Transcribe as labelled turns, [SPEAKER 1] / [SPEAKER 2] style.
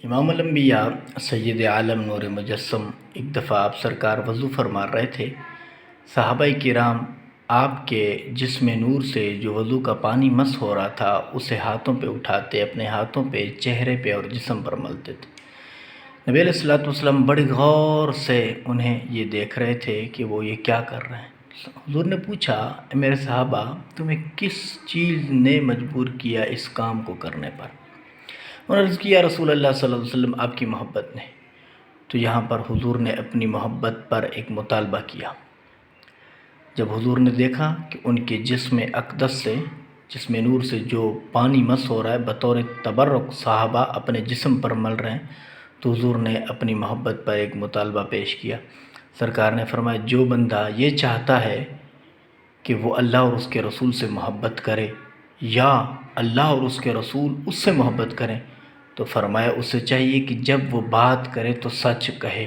[SPEAKER 1] امام الانبیاء سید عالم نور مجسم ایک دفعہ آپ سرکار وضو فرما رہے تھے۔ صحابہ کرام آپ کے جسم نور سے جو وضو کا پانی مس ہو رہا تھا اسے ہاتھوں پہ اٹھاتے، اپنے ہاتھوں پہ، چہرے پہ اور جسم پر ملتے تھے۔ نبی علیہ الصلوۃ والسلام بڑی غور سے انہیں یہ دیکھ رہے تھے کہ وہ یہ کیا کر رہے ہیں۔ حضور نے پوچھا، اے میرے صحابہ، تمہیں کس چیز نے مجبور کیا اس کام کو کرنے پر؟ انہوں نے عرض کیا، رسول اللہ صلی اللہ علیہ وسلم آپ کی محبت نے۔ تو یہاں پر حضور نے اپنی محبت پر ایک مطالبہ کیا۔ جب حضور نے دیکھا کہ ان کے جسم اقدس سے، جسم نور سے جو پانی مس ہو رہا ہے، بطور تبرک صحابہ اپنے جسم پر مل رہے ہیں، تو حضور نے اپنی محبت پر ایک مطالبہ پیش کیا۔ سرکار نے فرمایا، جو بندہ یہ چاہتا ہے کہ وہ اللہ اور اس کے رسول سے محبت کرے یا اللہ اور اس کے رسول اس سے محبت کریں، تو فرمایا اسے چاہیے کہ جب وہ بات کرے تو سچ کہے۔